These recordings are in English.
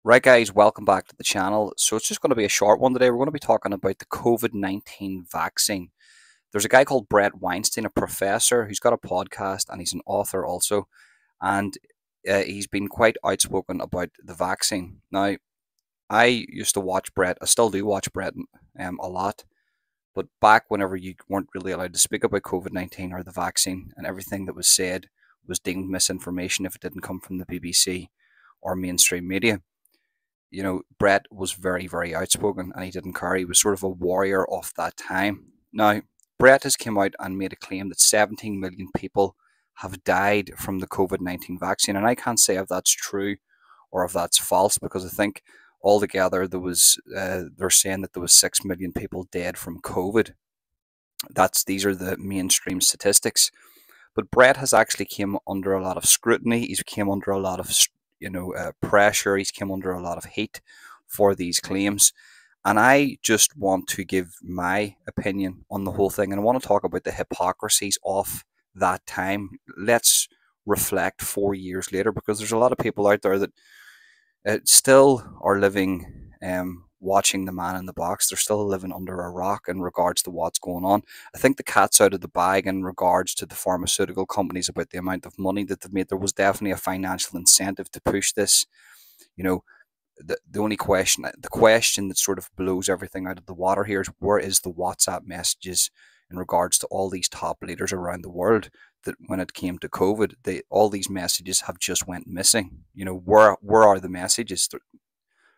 Right, guys, welcome back to the channel. So it's just going to be a short one today. We're going to be talking about the COVID-19 vaccine. There's a guy called Bret Weinstein, a professor, who's got a podcast and he's an author also. And he's been quite outspoken about the vaccine. Now, I used to watch Bret. I still do watch Bret a lot. But back whenever you weren't really allowed to speak about COVID-19 or the vaccine, and everything that was said was deemed misinformation if it didn't come from the BBC or mainstream media. Bret was very, very outspoken and he didn't care. He was sort of a warrior of that time. Now, Bret has come out and made a claim that 17 million people have died from the COVID-19 vaccine. And I can't say if that's true or if that's false, because I think altogether they're saying that there was 6 million people dead from COVID. These are the mainstream statistics. But Bret has actually came under a lot of scrutiny. He's came under a lot of pressure. He's come under a lot of heat for these claims. And I just want to give my opinion on the whole thing. And I want to talk about the hypocrisies of that time. Let's reflect 4 years later, because there's a lot of people out there that still are living watching the man in the box. They're still living under a rock in regards to what's going on. I think the cat's out of the bag in regards to the pharmaceutical companies about the amount of money that they've made. There was definitely a financial incentive to push this. The question that sort of blows everything out of the water here is, where is the WhatsApp messages in regards to all these top leaders around the world that when it came to COVID, all these messages have just went missing. Where are the messages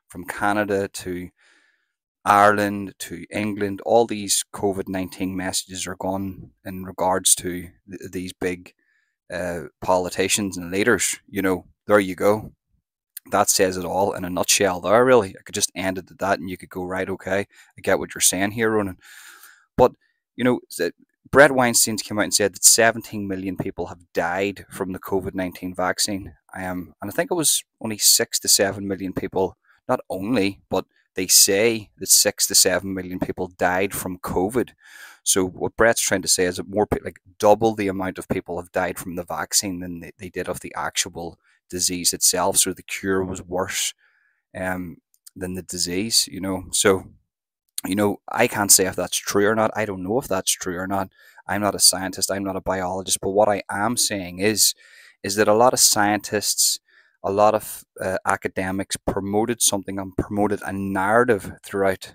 from Canada to Ireland to England? All these COVID-19 messages are gone in regards to these big politicians and leaders. There you go. That says it all in a nutshell there, really. I could just end it at that and you could go, right, okay, I get what you're saying here, Ronan. But, Bret Weinstein's came out and said that 17 million people have died from the COVID-19 vaccine. And I think it was only 6 to 7 million people, not only, but they say that 6 to 7 million people died from COVID. So what Bret's trying to say is that more people, like double the amount of people have died from the vaccine than they did of the actual disease itself. So the cure was worse than the disease, So, I can't say if that's true or not. I don't know if that's true or not. I'm not a scientist. I'm not a biologist. But what I am saying is that a lot of scientists, a lot of academics promoted something and promoted a narrative throughout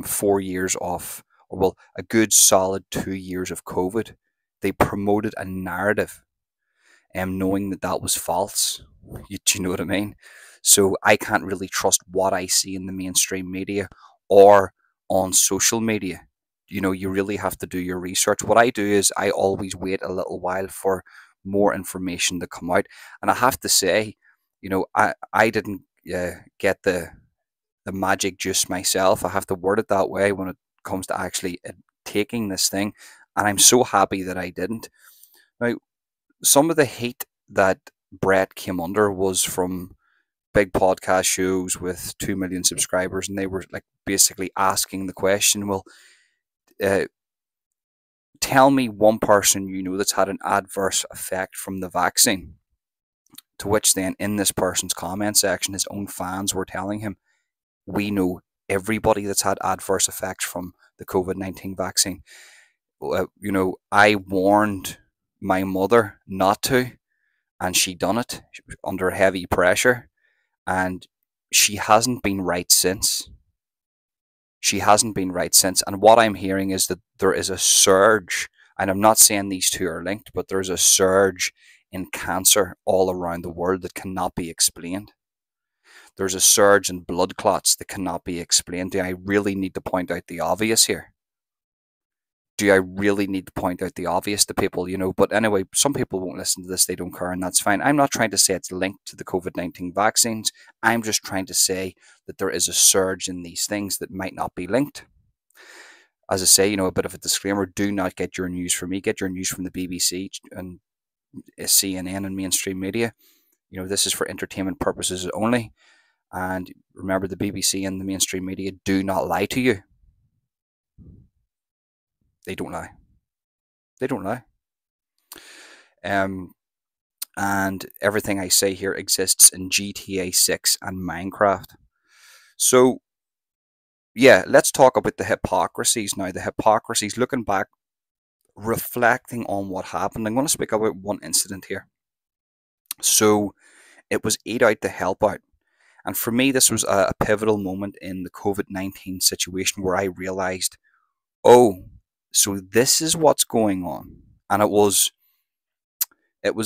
4 years of, or well, a good solid 2 years of COVID. They promoted a narrative, knowing that that was false. Do you know what I mean? So I can't really trust what I see in the mainstream media or on social media. You really have to do your research. What I do is I always wait a little while for more information to come out. And I have to say, I didn't get the magic juice myself. I have to word it that way when it comes to actually taking this thing. And I'm so happy that I didn't. Now, some of the hate that Bret came under was from big podcast shows with 2 million subscribers, and they were like basically asking the question, well, tell me one person that's had an adverse effect from the vaccine. To which then in this person's comment section, his own fans were telling him, we know everybody that's had adverse effects from the COVID-19 vaccine. I warned my mother not to, and she done it under heavy pressure, and she hasn't been right since. She hasn't been right since. And what I'm hearing is that there is a surge, and I'm not saying these two are linked, but there's a surge in cancer all around the world that cannot be explained. There's a surge in blood clots that cannot be explained. Do I really need to point out the obvious here? Do I really need to point out the obvious to people, But anyway, some people won't listen to this. They don't care, and that's fine. I'm not trying to say it's linked to the COVID-19 vaccines. I'm just trying to say that there is a surge in these things that might not be linked. As I say, a bit of a disclaimer, do not get your news from me. Get your news from the BBC and CNN and mainstream media. This is for entertainment purposes only. And remember, the BBC and the mainstream media do not lie to you. They don't lie. They don't lie. and everything I say here exists in GTA 6 and Minecraft. So, yeah, let's talk about the hypocrisies now. The hypocrisies, looking back, reflecting on what happened. I'm going to speak about one incident here. So, it was Eat Out to Help Out. And for me, this was a pivotal moment in the COVID-19 situation where I realized, oh, so this is what's going on. And it was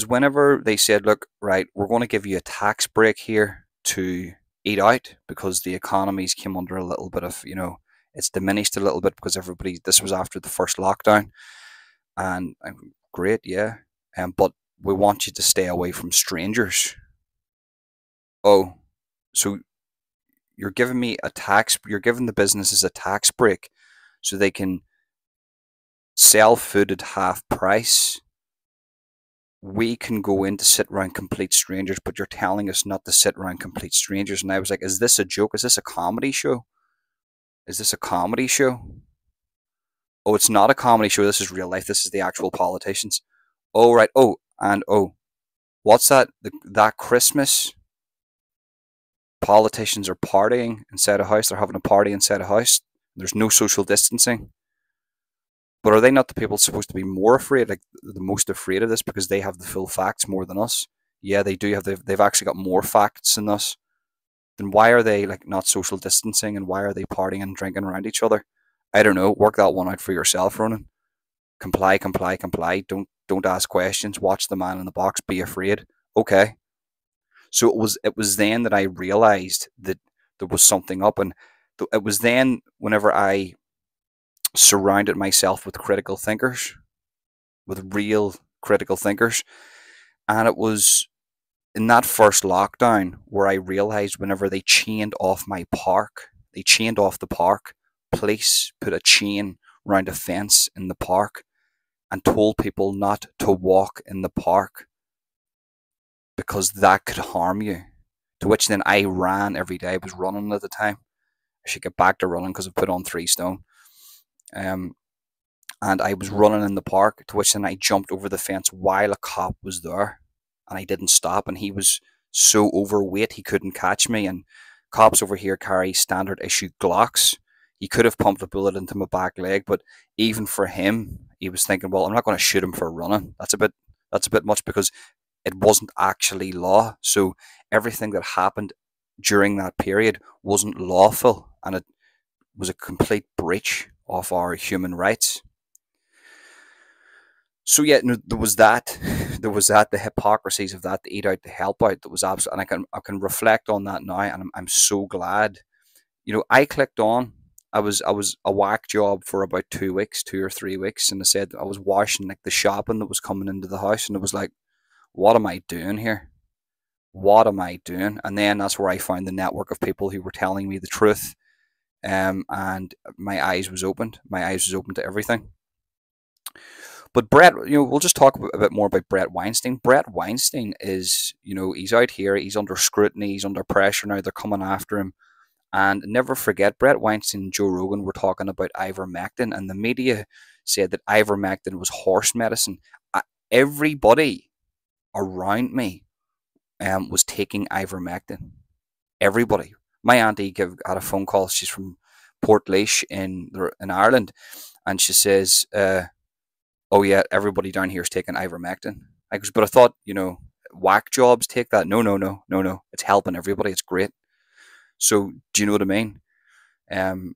whenever they said, look, right, we're going to give you a tax break here to eat out because the economies came under a little bit of, it's diminished a little bit because this was after the first lockdown. And I'm great, yeah. But we want you to stay away from strangers. Oh, so you're giving the businesses a tax break so they can sell food at half price. We can go in to sit around complete strangers, but you're telling us not to sit around complete strangers. And I was like, is this a joke? Is this a comedy show? Is this a comedy show? Oh, it's not a comedy show. This is real life. This is the actual politicians. Oh, right. Oh, and oh, what's that? That Christmas, politicians are partying inside a house. They're having a party inside a house. There's no social distancing. But are they not the people supposed to be more afraid, like the most afraid of this because they have the full facts more than us? Yeah, they do have. They've actually got more facts than us. Then why are they like not social distancing and why are they partying and drinking around each other? I don't know. Work that one out for yourself, Ronan. Comply, comply, comply. Don't ask questions. Watch the man in the box. Be afraid. Okay. So it was then that I realized that there was something up, and it was then whenever I surrounded myself with critical thinkers, with real critical thinkers, and it was in that first lockdown where I realized whenever they chained off my park, they chained off the park, police put a chain around a fence in the park and told people not to walk in the park because that could harm you. To which then I ran every day. I was running at the time. I should get back to running because I put on 3 stone. Um, and I was running in the park, to which then I jumped over the fence while a cop was there, and I didn't stop, and he was so overweight he couldn't catch me, and cops over here carry standard issue Glocks. He could have pumped a bullet into my back leg, but even for him, he was thinking, well, I'm not going to shoot him for running. That's a bit much because it wasn't actually law. So everything that happened during that period wasn't lawful, and it was a complete breach of our human rights. So yeah, no, there was that, the hypocrisies of that, the eat out, the help out, that was absolute, and I can reflect on that now, and I'm so glad. I clicked on. I was a whack job for about 2 weeks, 2 or 3 weeks, and I said I was washing like the shopping that was coming into the house, and it was like, what am I doing here? What am I doing? And then that's where I found the network of people who were telling me the truth, and my eyes was opened. My eyes was open to everything. But Bret, we'll just talk a bit more about Bret Weinstein. Bret Weinstein is, he's out here, he's under scrutiny, he's under pressure now, they're coming after him. And never forget, Bret Weinstein and Joe Rogan were talking about ivermectin, and the media said that ivermectin was horse medicine. Everybody around me was taking ivermectin. Everybody. My auntie had a phone call. She's from Portlaoise in Ireland, and she says, oh yeah, everybody down here is taking ivermectin. I goes, but I thought, whack jobs take that. No, no, no, no, no. It's helping everybody. It's great. So do you know what I mean? Um,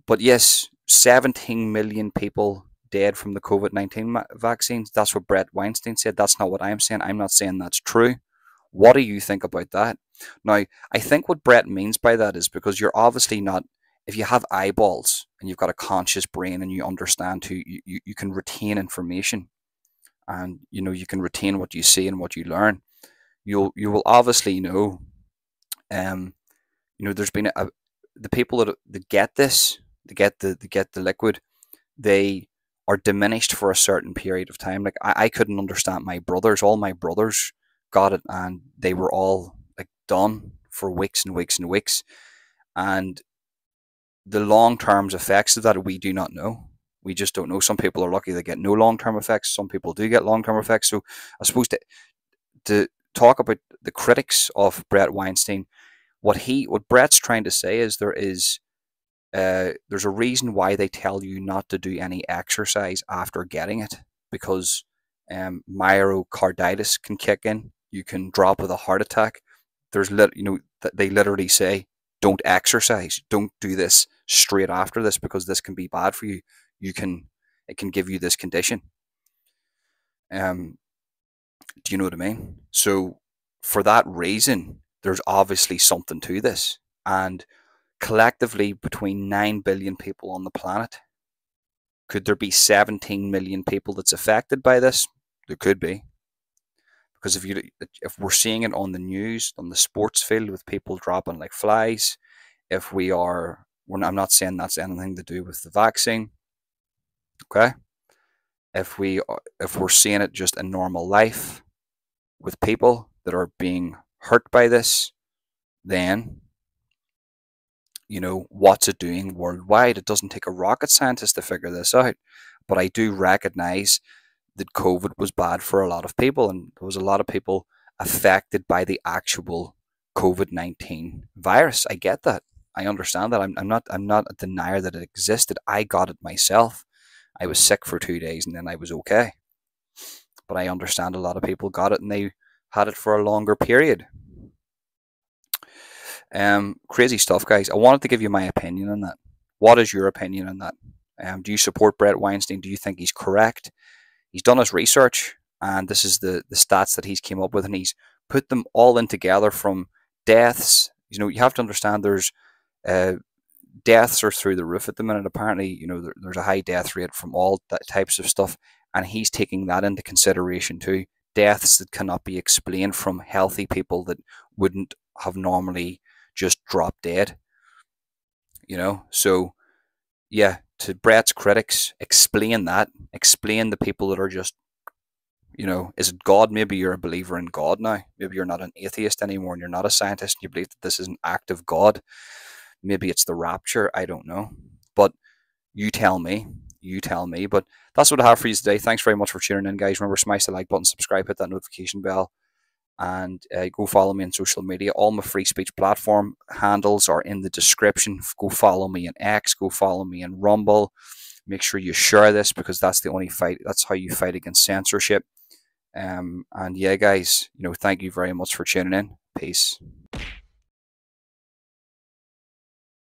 but yes, 17 million people dead from the COVID-19 vaccines. That's what Bret Weinstein said. That's not what I'm saying. I'm not saying that's true. What do you think about that? Now, I think what Bret means by that is because you're obviously not, if you have eyeballs and you've got a conscious brain and you understand you can retain information, and you can retain what you see and what you learn. You will obviously know, um, there's been the people that get this, they get the liquid, they are diminished for a certain period of time. Like I couldn't understand my brothers. All my brothers got it, and they were all like done for weeks and weeks and weeks. And the long term effects of that we do not know. We just don't know. Some people are lucky they get no long term effects. Some people do get long term effects. So I suppose that to talk about the critics of Bret Weinstein, what Bret's trying to say is there's a reason why they tell you not to do any exercise after getting it, because myocarditis can kick in. You can drop with a heart attack. They literally say, don't exercise, don't do this straight after this, because this can be bad for you. It can give you this condition. Um, do you know what I mean? So for that reason, there's obviously something to this, and collectively between 9 billion people on the planet, could there be 17 million people that's affected by this? There could be. Because if we're seeing it on the news, on the sports field, with people dropping like flies, if I'm not saying that's anything to do with the vaccine, okay? If we're seeing it just in normal life with people that are being hurt by this, then what's it doing worldwide? It doesn't take a rocket scientist to figure this out. But I do recognize that COVID was bad for a lot of people, and there was a lot of people affected by the actual COVID-19 virus. I get that. I understand that. I'm not a denier that it existed. I got it myself. I was sick for 2 days and then I was okay. But I understand a lot of people got it and they had it for a longer period. Crazy stuff, guys. I wanted to give you my opinion on that. What is your opinion on that? Do you support Bret Weinstein? Do you think he's correct? He's done his research, and this is the stats that he's came up with, and he's put them all in together from deaths. You have to understand there's deaths are through the roof at the minute. Apparently, there's a high death rate from all that types of stuff, and he's taking that into consideration too. Deaths that cannot be explained from healthy people that wouldn't have normally just dropped dead. So yeah, to Bret's critics, explain that. Explain the people that are just, is it God? Maybe you're a believer in God now. Maybe you're not an atheist anymore and you're not a scientist and you believe that this is an act of God. Maybe it's the rapture. I don't know. But you tell me. You tell me. But that's what I have for you today. Thanks very much for tuning in, guys. Remember, smash the like button, subscribe, hit that notification bell, and go follow me on social media. All my free speech platform handles are in the description. Go follow me in X, go follow me in Rumble. Make sure you share this, because that's the only fight. That's how you fight against censorship. And yeah, guys, thank you very much for tuning in. Peace.